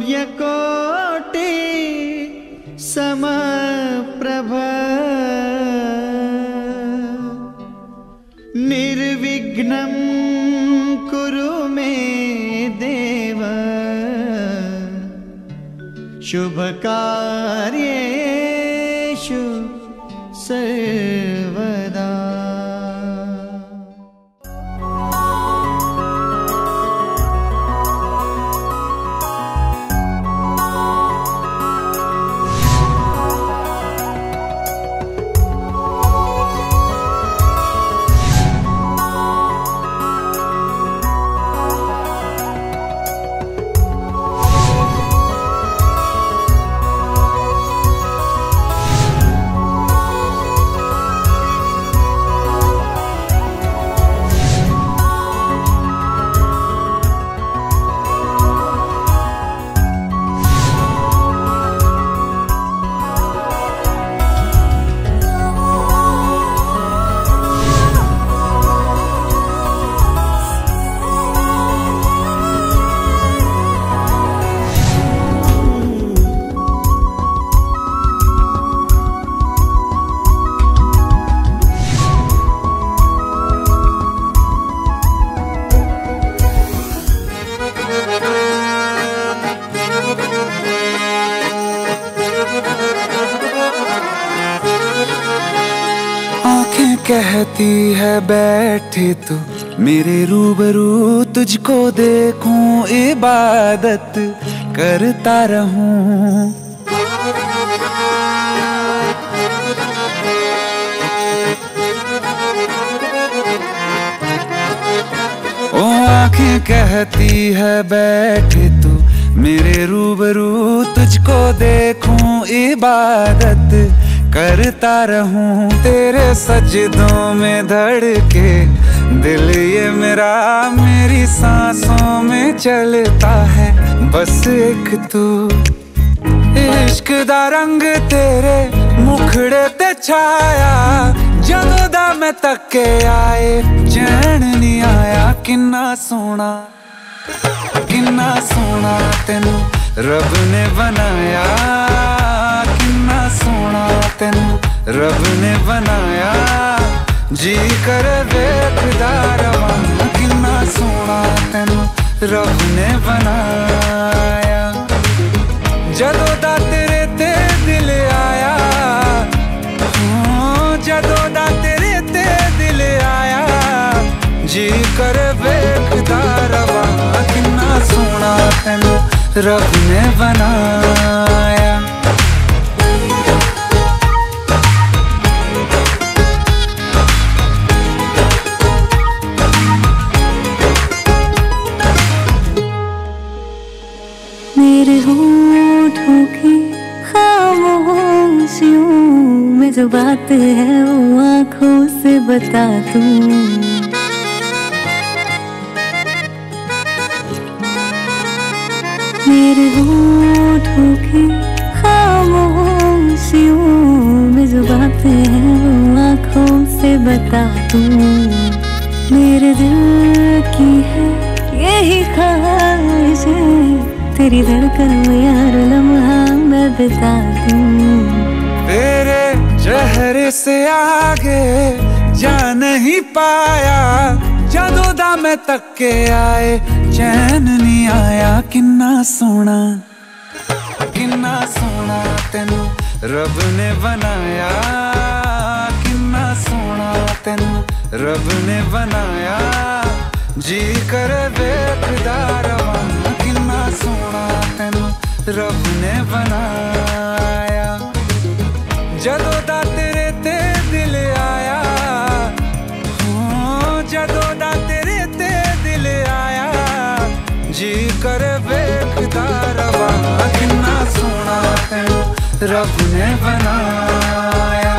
सूर्यकोटि समप्रभ निर्विघ्नं कुरु मे देव शुभकार्येषु सर्वदा। कहती है बैठे तू मेरे रूबरू, तुझको देखूं इबादत करता रहूं। ओ आंखें कहती है बैठे तू मेरे रूबरू, तुझको देखूं इबादत करता रहूं। तेरे सजदों में धड़के दिल ये मेरा, मेरी सांसों में चलता है बस एक तू। इश्क दा रंग तेरे मुखड़े ते छाया, जदों दा मैं तके आए चैन नहीं आया। किन्ना सोना तेनू रब ने बनाया, किन्ना सोना तेनू रब ने बनाया। जी कर वेखदा रवां, किन्ना सोना तेनू रब ने बनाया। जदों दा तेरे ते दिल आया, जदों दा तेरे ते दिल आया। जी कर वेखदा रवां, किन्ना सोना तेनू रब ने बनाया। मेरे होठों की खामोशियों में जो बात है वो आँखों से बता दूं। मेरे होठों की खामोशियों में जो बात है वो आँखों से बता दूं। मेरे दिल की है यही ख्वाहिश है, तेरी धड़कन में हर लम्हा मैं बिता दूं। तेरे चेहरे से आगे जा नहीं पाया, जदों दा मैं तके आए चैन नहीं आया। किन्ना सोना तेनू रब ने बनाया, किन्ना सोना तेनू रब ने बनाया। जी कर वेखदा रवां, किन्ना सोना तेनू रब ने बनाया। जदों दा तेरे ते दिल आया, जदों दा तेरे ते दिल आया। जी कर वेखदा रवां, किन्ना सोना तेनू रब ने बनाया।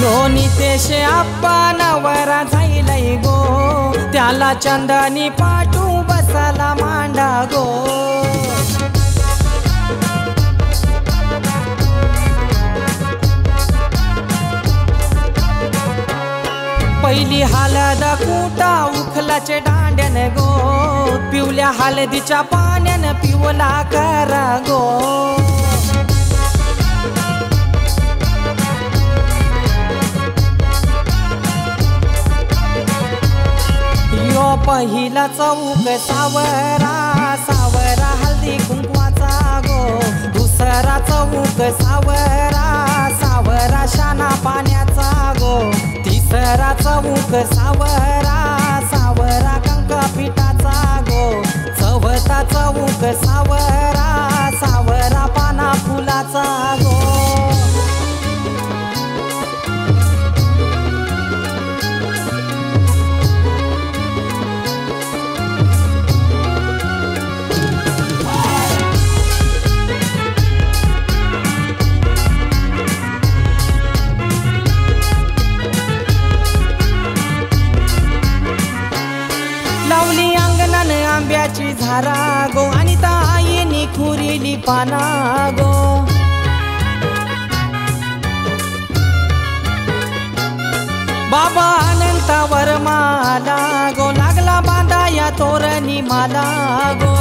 यो नितेश आप्पा नवरा जाईलय गो, त्याला चंदनी पाटू बसाला मांडा गो. पहिली हळद कुटा उखलाचे दांड्यान गो, पिवल्या हळदीच्या पाण्यान पिवला करा गो. यो पहिला चौक सावरा, सावरा हल्दी कुंकवाचा गो. दुसरा चौक सावरा, सावरा शाना पाण्याचा गो. तिसरा चौक सावरा, सावरा कंका पिठाचा गो. चौथा चौक सावरा, सावरा पाना फुलाचा गो. लावली अंगणान आंब्याची झारा गो, आणि ताईनी खुरीली पाना गो. बाबा अनंतावर माला गो, लागला बांधा या तोरणी माला गो.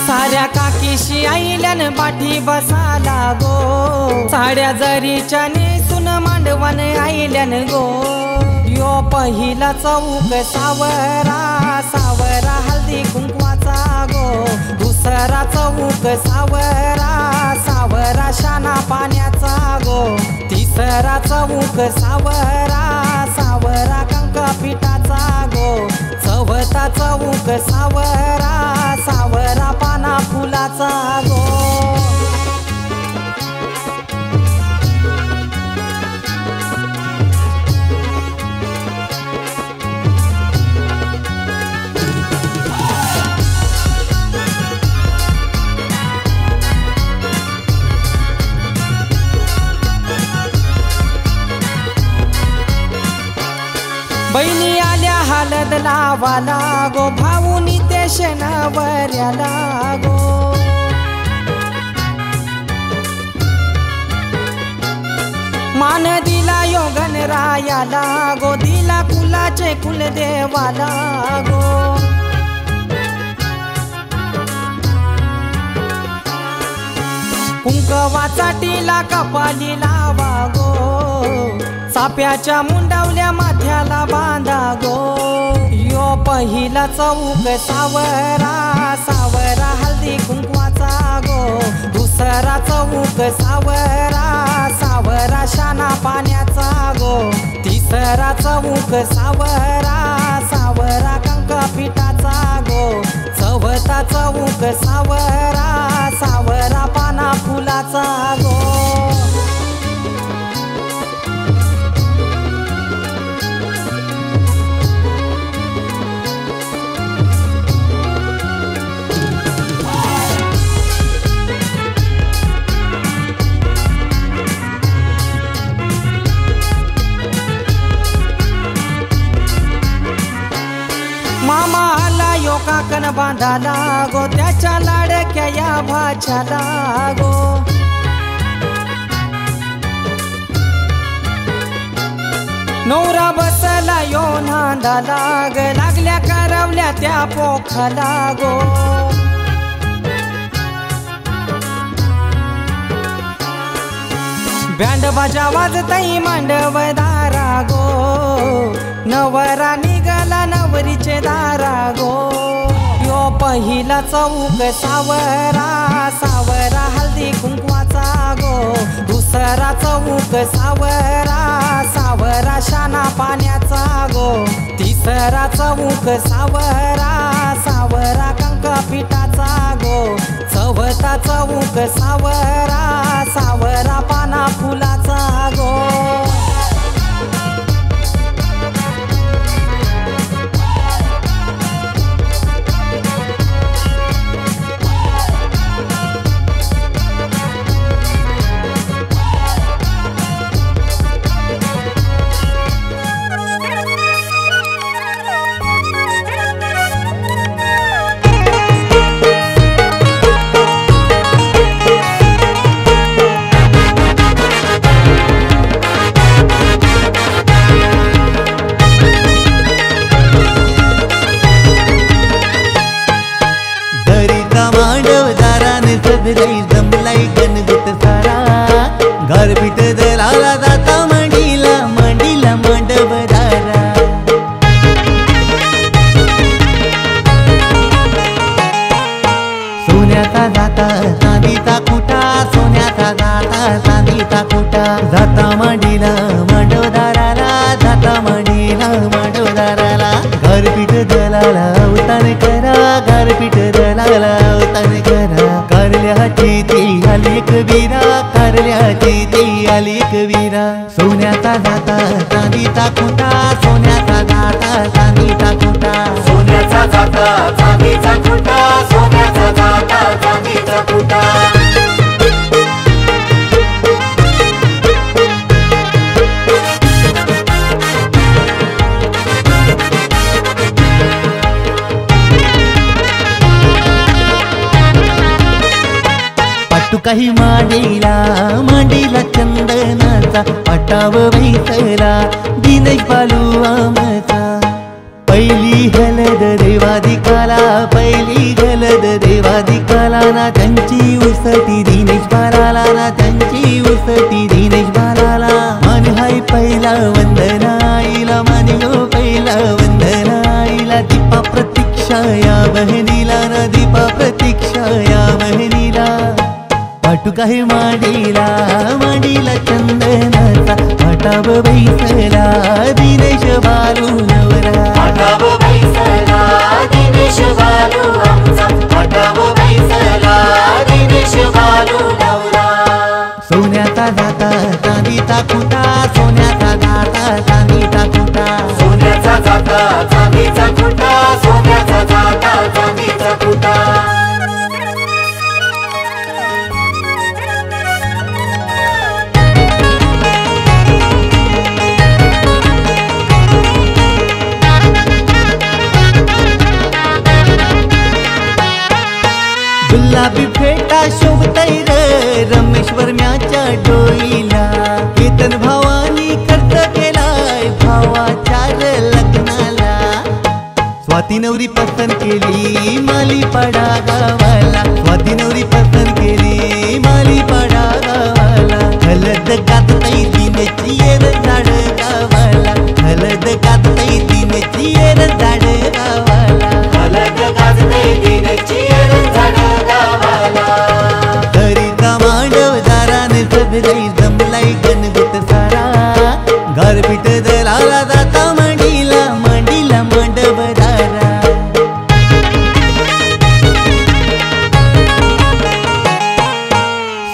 साऱ्या काकीशी आईल्यान पाठी बसाला गो. साड्या जरीच्या नेसून मांडवान आईल्यान गो. यो पहिला चौक सावरा, सावरा हल्दी कुंकवाचा गो. दुसरा चौक सावरा, सावरा शाना पाण्याचा गो. तिसरा चौक सावरा, सावरा कंका पिठाचा गो. चौथा चौक सावरा, सावरा पाना फुलाचा गो. बहिणी आल्या हळद लावाला गो, भाऊ नितेश नवऱ्याला गो. मान दिला यो गणरायाला गो, दिला कुलाचे कुलदेवाला गो. कुंकवाचा टिला कपाली लावा गो. चाप्याच्या मुंडावल्या माथ्याला बांधा गो. यो पहिला चौक सावरा, सावरा हल्दी कुंकवाचा गो. दुसरा चौक सावरा, सावरा शाना पाण्याचा गो. तिसरा चौक सावरा, सावरा कंका पिठाचा गो. चौथा चौक सावरा, सावरा पाना फुलाचा गो. मामा आला यो काकण बांधाला गो, त्याच्या लाडक्या या भाच्याला गो. नवरा बसला यो नांदाला ग, लागल्या करवल्या त्या पोखाला गो. बँड बाजा वाजताई मांडव दारा गो. नवरा निघाला नवरीचे दारा गो. यो पहिला चौक सावरा, सावरा हल्दी कुंकवाचा गो. दुसरा चौक सावरा, सावरा शाना पाण्याचा गो. तिसरा चौक सावरा, सावरा कंका पिठाचा गो. चौथा चौक सावरा, सावरा पाना फुलाचा गो. सबलाई जमलाई गणगुत सारा गारपीट दलाला जाता मांडीला मांडीला मांडवदारा सोन्याचा जाता चांदीचा कुटा सोन्याचा जाता चांदीचा कुटा जाता मांडीला मांडवदाराला जाता मांडीला मांडवदाराला गारपीट दलाला अवतान करा गारपीट दलाला अवतान करा कारल्याची ती आली कबीरा कारल्याची ती आली कबीरा सोन्याचा जाता चांदीचा कुटा सोन्याचा जाता चांदीचा कुटा सोन्याचा जाता चांदीचा कुटा सोन्याचा जाता चांदीचा कुटा काही मांडीला मांडीला चंदनाचा पटाव बैसला दिनेश बालू आमचा पहिली हलद देवादिकाला पहिली हलद देवादिकाला ना त्यांची उसटी दिनेश बालाला ना त्यांची उसटी दिनेश बालाला मन हाय पहिला वंदनाईला मानियो पहिला वंदनाईला दीपा प्रतीक्षा या बहिणीला ना दीपा प्रतीक्षा या बहिणीला पाटू काही मांडीला मांडीला चंदनाचा पटाव बैसला दिनेश बालू नवरा पटाव बैसला दिनेश बालू आमचा पटाव बैसला दिनेश बालू नवरा सोन्याचा जाता चांदीचा कुटा सोन्याचा जाता चांदीचा कुटा सोन्याचा जाता चांदीचा कुटा सोन्याचा जाता चांदीचा कुटा गुलाबी फेटा शोभतय र रमेश्वर म्याच्या डोईला केतन भावानी खर्च केलाय भावाच्या लग्नाला स्वाती नवरी पसंत केली माली पडा गावाला स्वाती नवरी पसंत केली माली पडा गावाला हलद गातई दिनची येर झाड गावाला हलद गातई दिनची येर झाड गावाला हलद गाजतई दिनची येर झाड गावाला तरीका मांडवदाराने सबलाई जमलाई गणगुत सारा गारपीट दलाला जाता मांडीला मांडीला मांडवदारा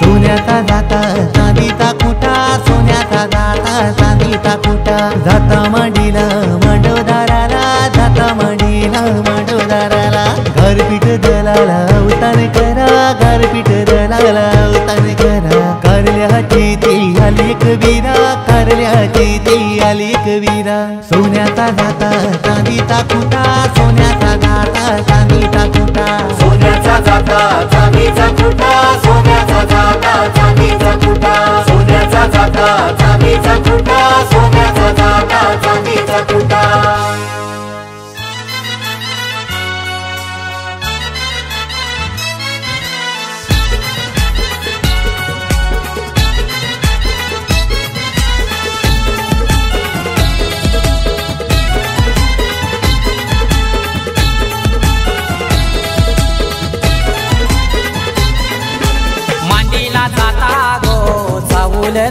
सोन्याचा जाता चांदीचा कुटा सोन्याचा जाता चांदीचा कुटा जाता मांडीला मांडवदाराला जाता मांडीला मांडवदाराला गारपीट दलाला अवतान करा गारपीट दलाला अवतान करा कारल्याची ती आली कबीरा कारल्याची ती आली कबीरा सोन्याचा जाता चांदीचा कुटा सोन्याचा जाता चांदीचा कुटा सोन्याचा जाता चांदीचा कुटा सोन्याचा जाता चांदीचा कुटा सोन्याचा जाता चांदीचा कुटा सोन्याचा जाता चांदीचा कुटा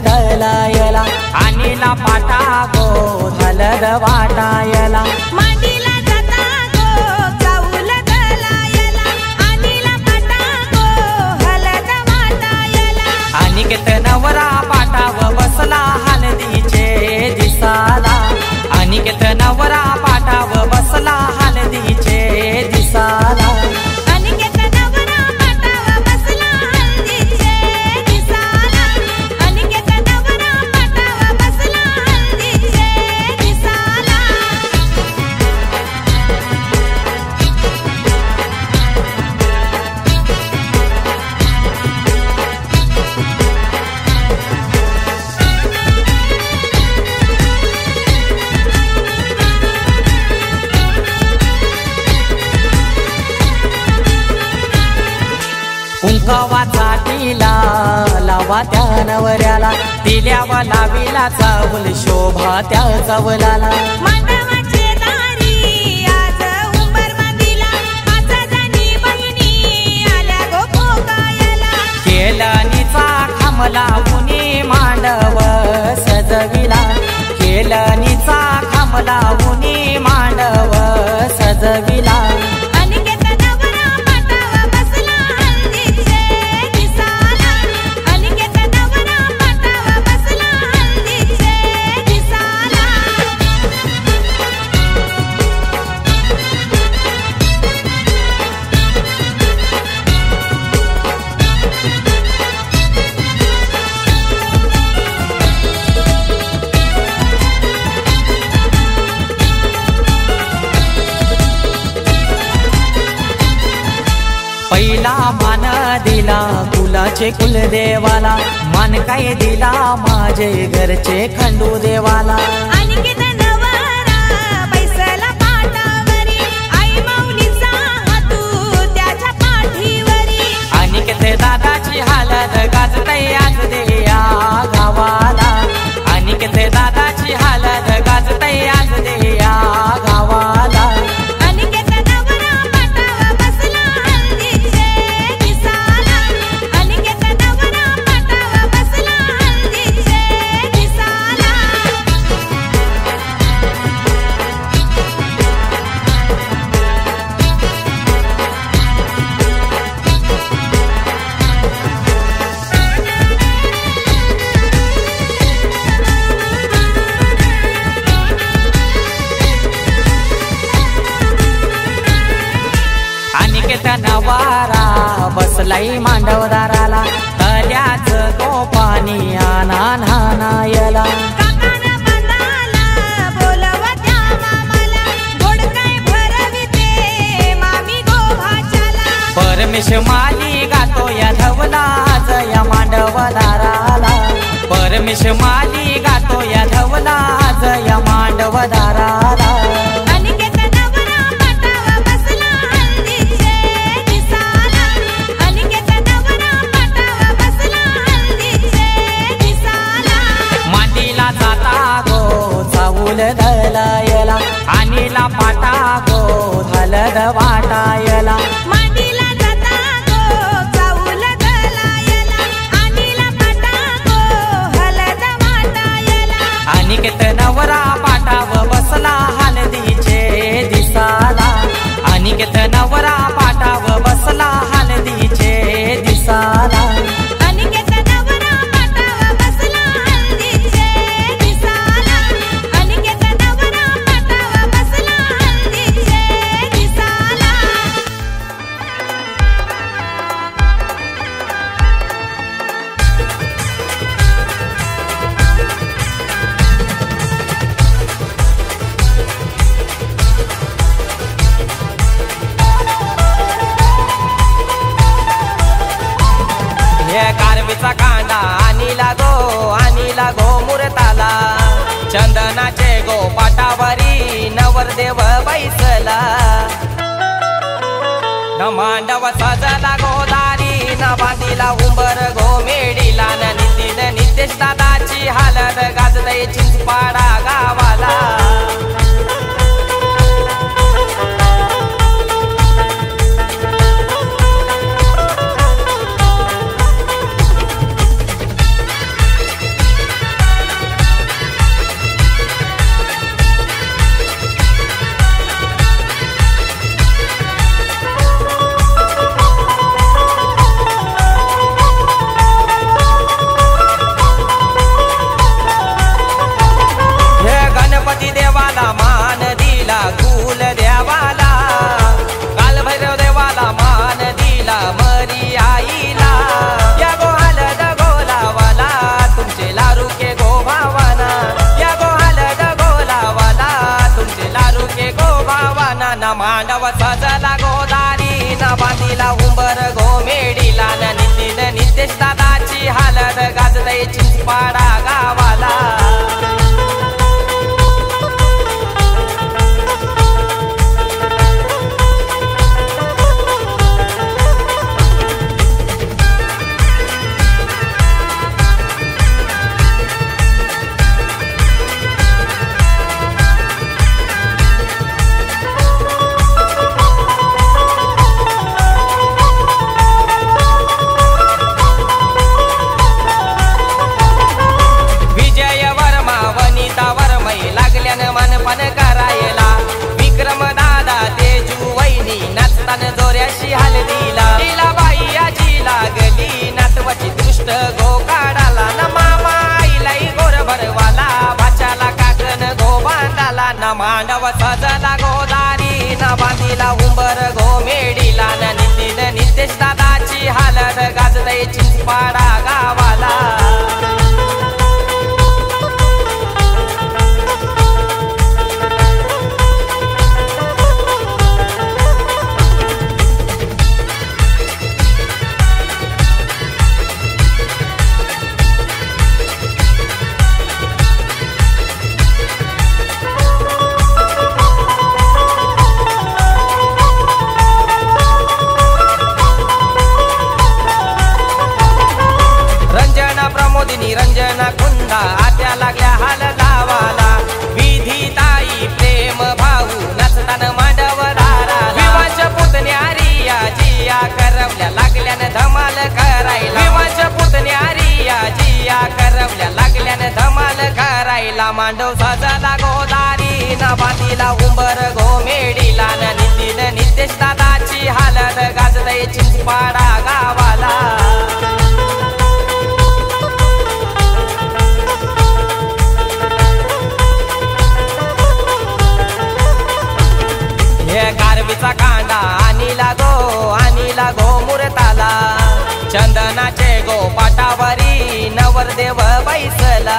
दलायला आणीला पाटा गो हलद वाटायला मांडीला जाता गो चाऊल दलायला आणीला पाटा गो हलद वाटायला अनिकेत नवरा पाटाव बसला हलदीचे दिसाला अनिकेत नवरा पाटाव बसला हलदीचे दिसाला अनिकेत नवरा पाटाव बसला हळदीचे दिसाला अनिकेत नवरा पाटाव बसला हळदीचे दिसाला कुंकवाचा टिला लावा त्या नवऱ्याला, दिल्यावा लावीला चावल शोभा त्या चावलाला. मांडवाचे दारी आज उंबर बांधिला, 5 जणी बहिणी आल्या गो पोकायला. केलनीचा खांबला उनी मांडव सजविला, केलनीचा खांबला उनी मांडव सजविला. अनिकेत नवरा पाटावा बसला हल्दीचे दिसाला, अनिकेत नवरा पाटावा बसला हल्दीचे दिसाला. पहिला मान दिला कुलाचे कुलदेवाला, मान काय दिला माझे घरचे खंडू देवाला. अनिकेत नवरा बैसला पाटावरी, आई माऊलीचा हातू त्याच्या पाठीवरी. अनिकेत दादाची हालत गाजतय आज दे या गावाला, अनिकेत दादाची हालत गाजतय आज दे या गावाला. अनिकेत नवरा पाटावा बसला हल्दीचे दिसाला, अनिकेत नवरा पाटावा बसला हल्दीचे दिसाला. अनिकेत नवारा बसलाई मांडवदाराला, तल्याच गोपानी आना नानायला. काकानं बंदाला बोलवा त्या मामाला, गोड काय भरविते मामी गोभाच्याला. परमेश माली गातो या धवला जया मांडवदाराला, परमेश माली गातो या धवला जया मांडवदाराला. अनिकेत नवरा पाटावा बसला हल्दीचे दिसाला, अनिकेत नवरा पाटावा बसला हल्दीचे दिसाला. मांडीला जाता गो चावूल धलायला, आणीला पाटा गो धलद वाटायला. मांडीला जाता गो चाऊल गलायला, अनिला पाटा गो हलद वाटायला. अनिकेत नवरा पाटाव बसला हलदीचे दिसाला, अनिकेत नवरा पाटाव बसला हलदीचे दिसाला. अनिकेत नवरा पाटावा बसला हल्दीचे दिसाला, अनिकेत नवरा पाटावा बसला हल्दीचे दिसाला. गाजतय चिंचपाडा गावाला. प्रमोदिनी रंजना कुंदा आत्या लागल्या हाल गावाला. विधी ताई प्रेम भाऊ नचतान मांडव दारा. विवांच्या पुतण्या रिया जिया करवल्या लागल्यान धमाल करायला. विवांच्या पुतण्या रिया जिया करवल्या लागल्यान धमाल करायला. मांडव सजला गोदारी न बातीला उंबर घोमेडीला. नितीन नितेश दादाची हालत गाजतय चिंचपाडा गावाला. गारवीचा कांदा आणि लागो मुरताला. चंदनाचे गो पाटावरी नवरदेव बैसला.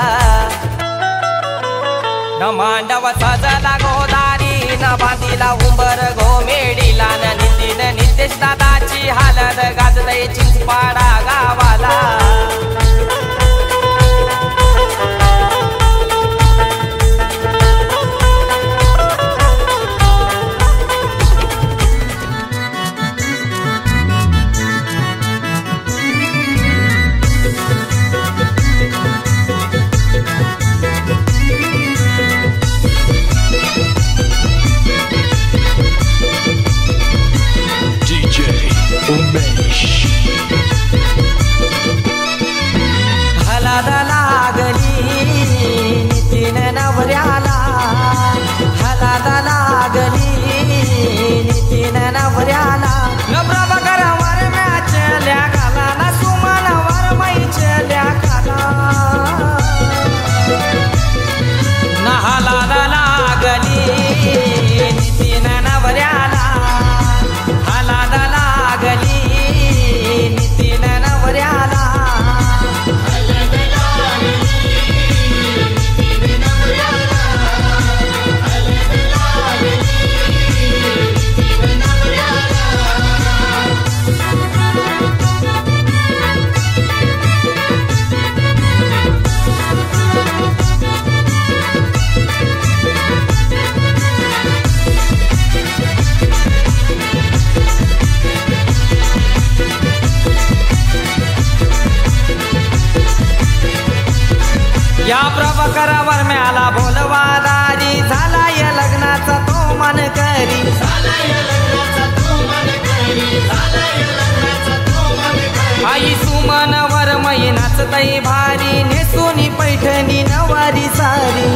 मांडव सजला गोदारी न बांधीला उंबर घोमेडीला. नितीन नितेश दादाची हालत गाजतय चिंचपाडा गावाला. हलादा लागली नितीन नवऱ्याला. हलादा लागली नितीन नवऱ्याला. न प्रभाकर वरम्याच्या घाला न सुमन वरमाईच्या घाला. न हलादा लागली नितीन नवऱ्याला. हलादा लागली नितीन नवऱ्याला. या प्रभाकरावर म्याला बोलवा दारी. झाला या लग्नाचा तो मन करी. आई सुमन वरमई नाचतई भारी. नेसुनी पैठणी नवारी सारी.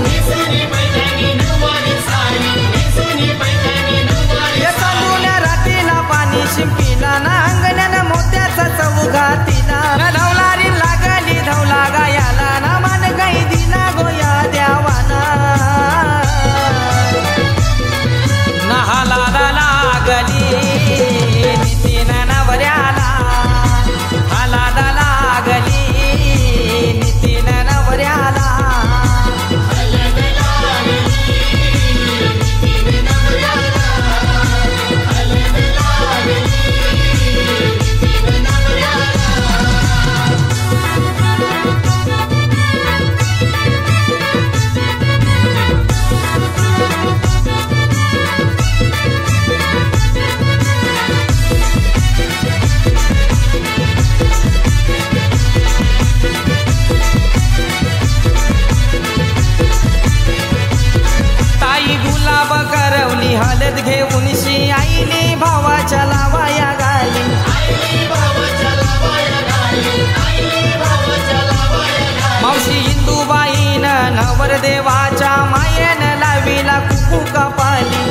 चालूल्या रातीला पाणी शिंपीला. ना अंगण्यान मोत्याचा चौघातीला. धवलारी लागली धवला गायाला. ना मान गाई दिला गोया द्यावाना. नहाला लागली नितीन नवऱ्याला. हलादा लागली नितीन नवऱ्याला. हलत घेऊन शी आईने भावाच्या लावाया गाली. मावशी इंदूबाईन नवरदेवाच्या मायेन लावीला कुकू कपाली.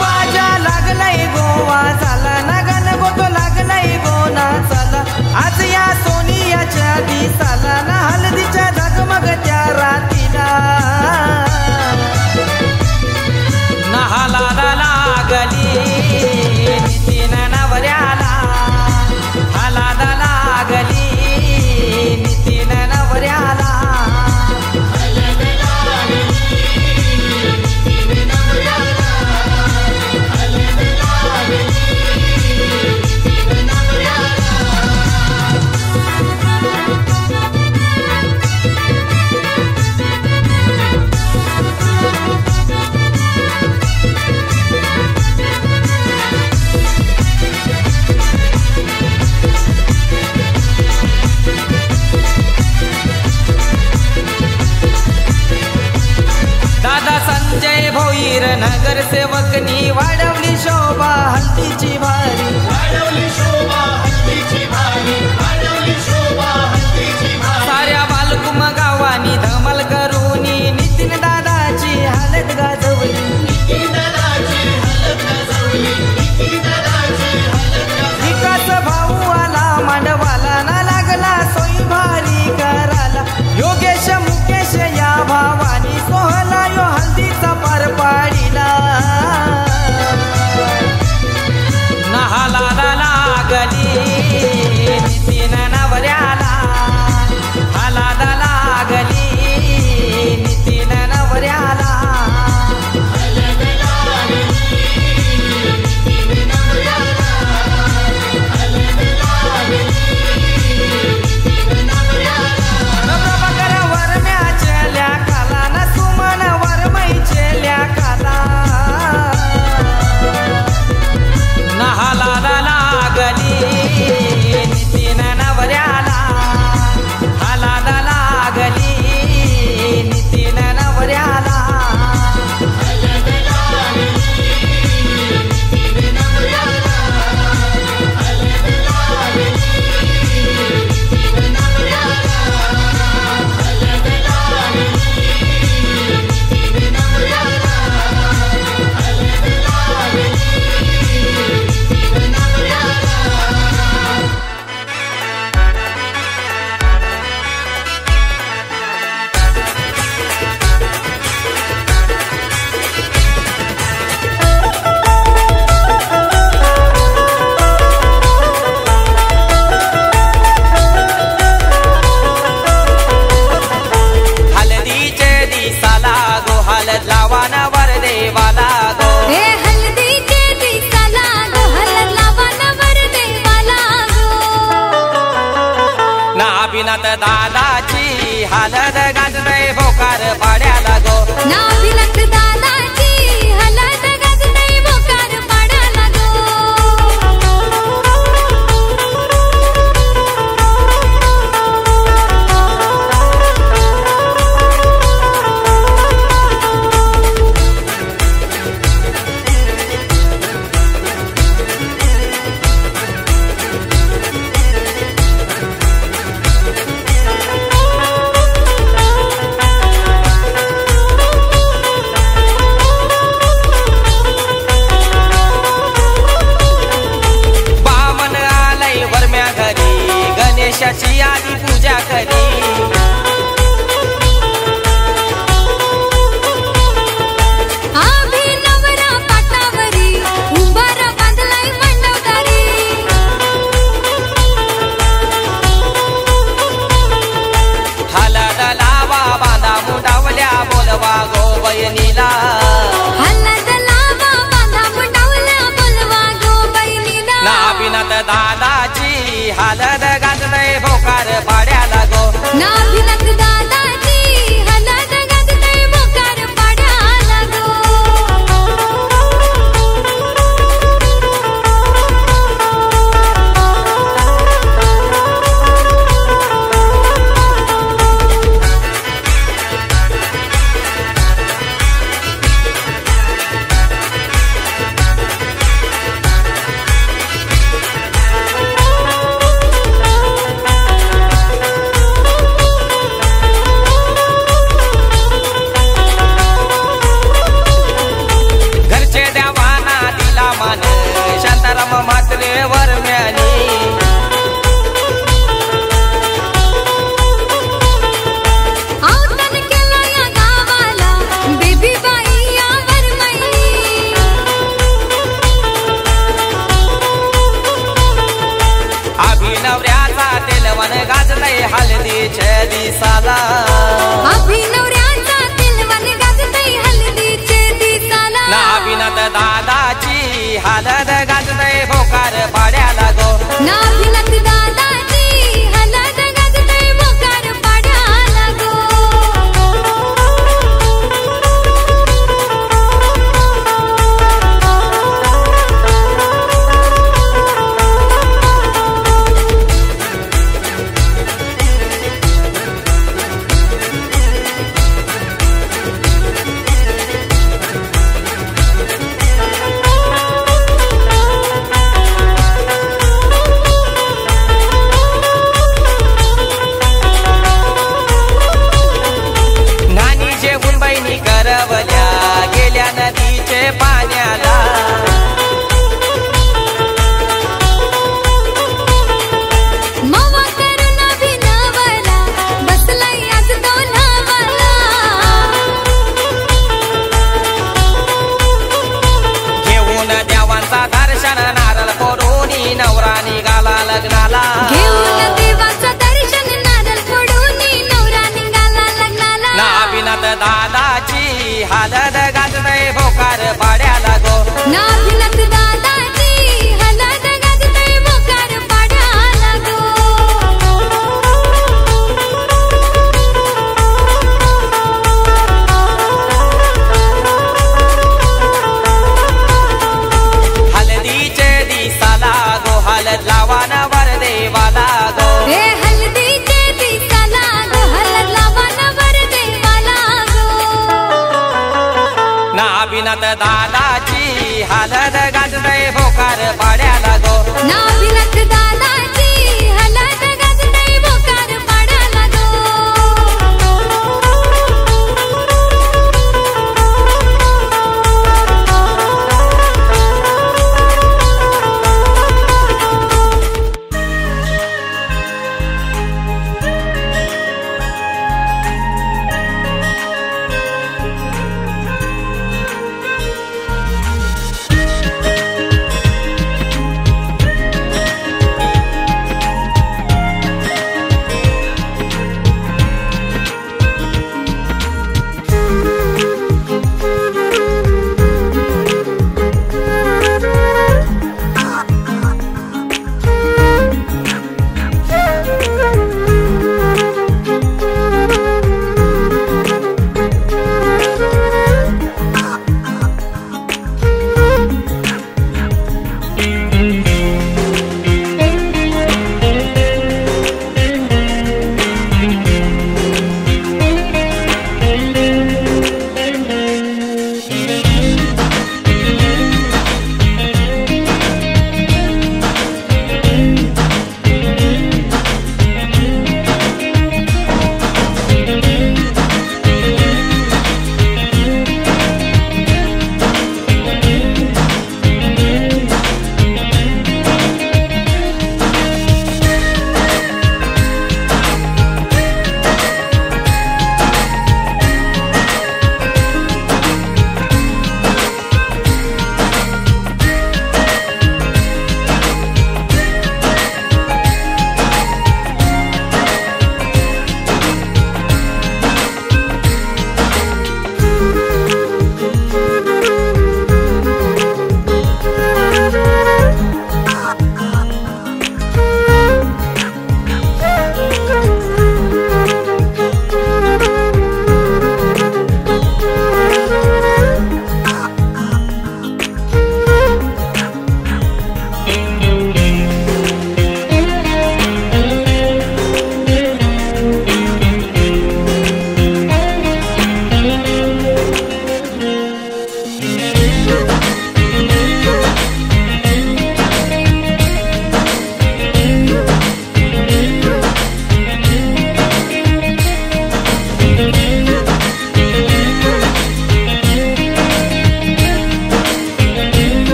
बाजा लागलाय गोवा झाला. नगन गोतो लागलाय गोना चाला. आज या सोनियाच्या दिसाला. ना हलदीच्या धगमगत्या रातीला. नहाला लागली हलद गाजतय भोकार पाड्याला गो नाभिनंद दादाची हलद गाजतय भोकार पाड्याला गो शांताराम म्हात्रे वरम्यानी आवतन केला या गावाला बेबी बाई या वरमैनी अभिनवऱ्याचा तेलवन गाजतय हळदीच्या दिसाला अभिनवऱ्याचा तेलवन गाजतय हळदीचे दिसाला नाभिनंद दादाची हलद गाजतय भोकार पाड्याला गो नाभिनंद दादाची हलद गाजतय भोकार पाड्याला गो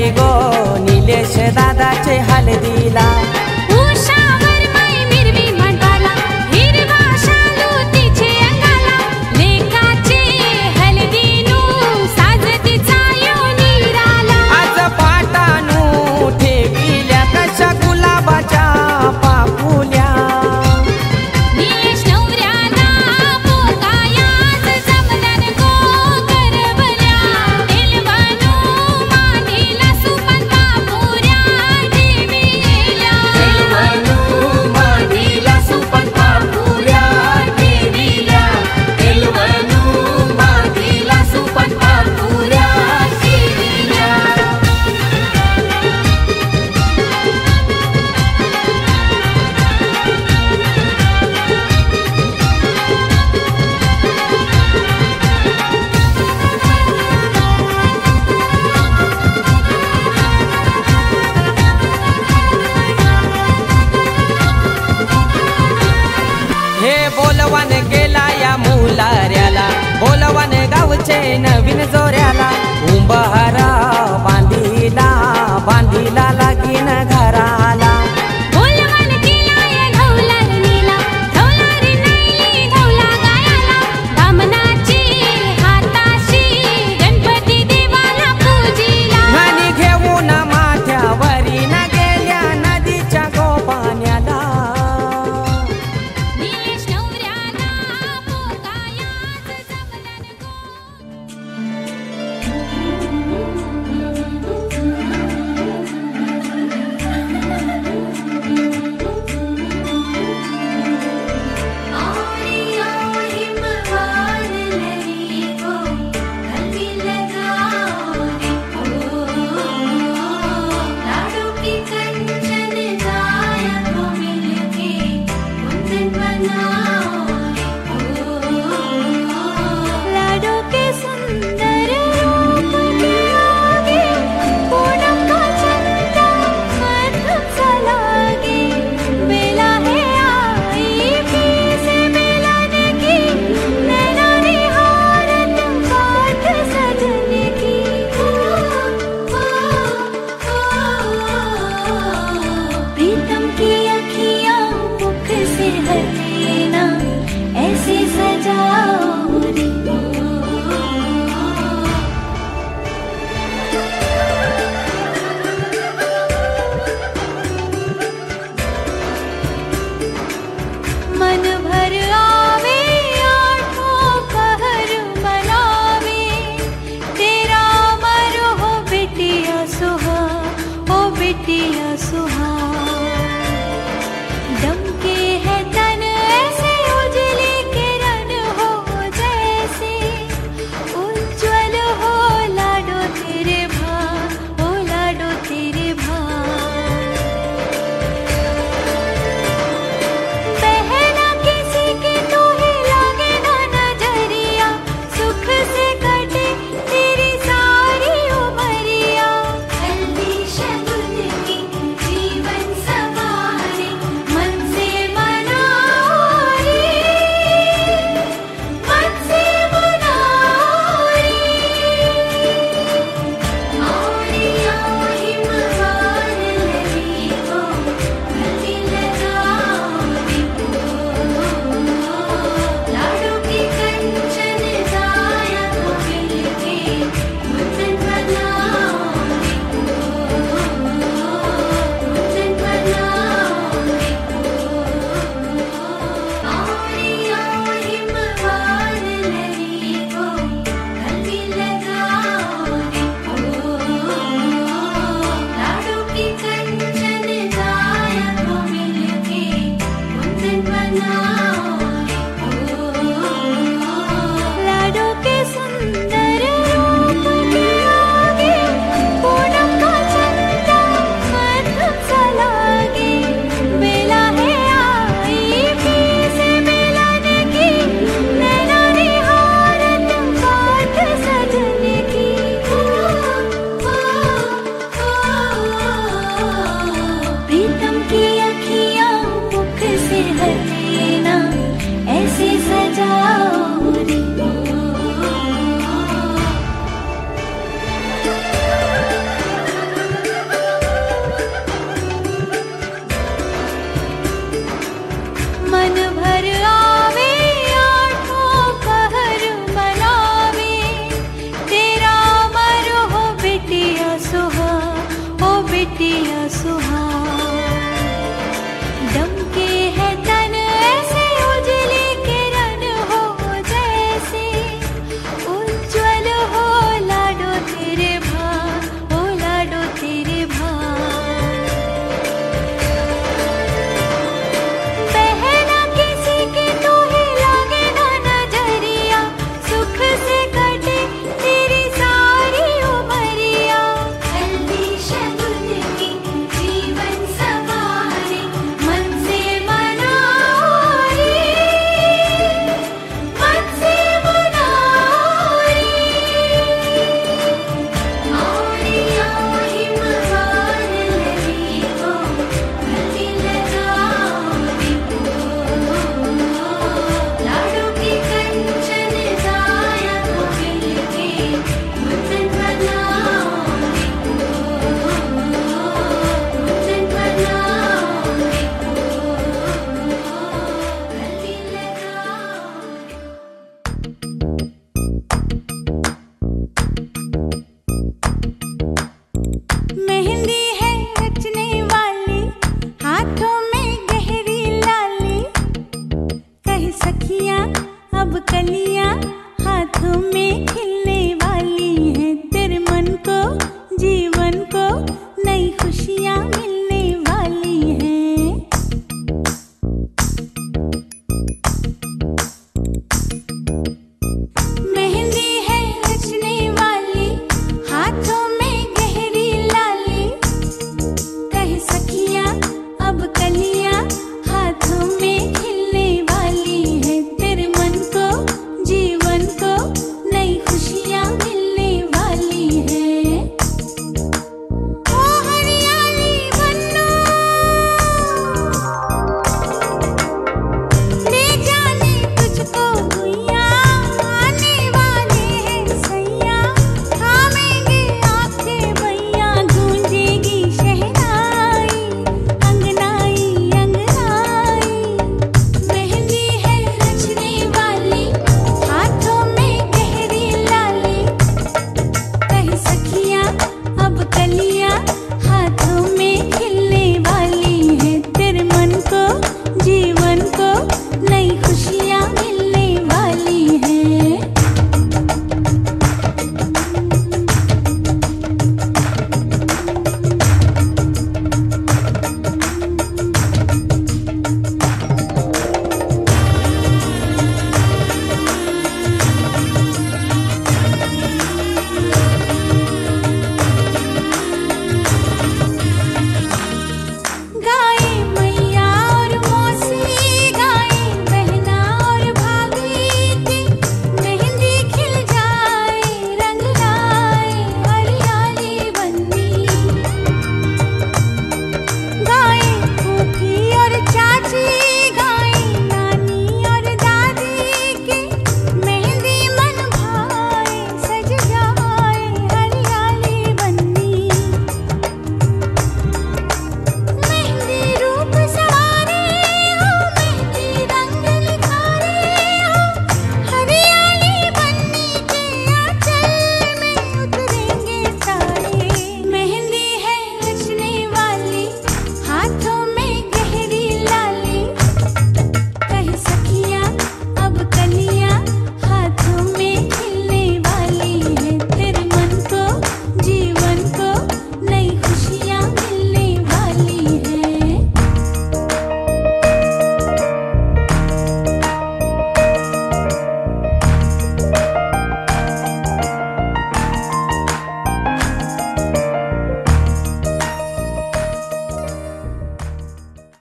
गेली गो निलेश दादाचे हलदीला. उषावर माई मिरवी मंडपाला हिरवा शालू तिचे अंगाला लेकाचे हलदीनू साजतीचा यो निराला. आज पाटानू ठेविल्या कशा गुलाबाच्या पापुल्या. निलेश नवऱ्याला पोकायाच जमल्यान गो करवल्या एलवानू मांडीला सुपन पापुऱ्या ठेविल्या. एलवनू मांडीला सुपन पापुऱ्या ठेविल्या. एलवनू मांडीला सुपन पापुऱ्या ठेविल्या. हे बोलवान गेला या मुलाऱ्याला बोलवान गावचे नवीन जोऱ्याला. उंबहारा बांधीला बांधीला लागीन घराला. बोलवण केलाय ढोलार नीला ढोलार नाईली ढोला गायाला. दामनाची हाताशी गणपती देवाला पूजिला. घाणी घेऊन माथ्यावरी न गेल्या नदीच्या गोपाण्याला. निलेश नवऱ्याला पोकायाच जमल्यान गो. लाडो के सुंदर रूप के आगे पूनम का चंदा मधुर सा लागे. बेला है आई फिर से मिलन की नैना निहारत बात सजन की. प्रीतम की अखियाँ मुख से हटे ना ऐसे सजाओ रे. मन भर आवे आठों पहर बनावे तेरा मर हो बिटिया सुहा ओ बिटिया सुहा. दमके है तन ऐसे उजली किरण हो जैसे उज्ज्वल हो लाडो तेरे भां ओ लाडो तेरे भां. बहना किसी की तो ही लागे ना नजरिया सुख से कटे तेरी सारी उमरिया. हल्दी शगुन की जीवन या सुहाना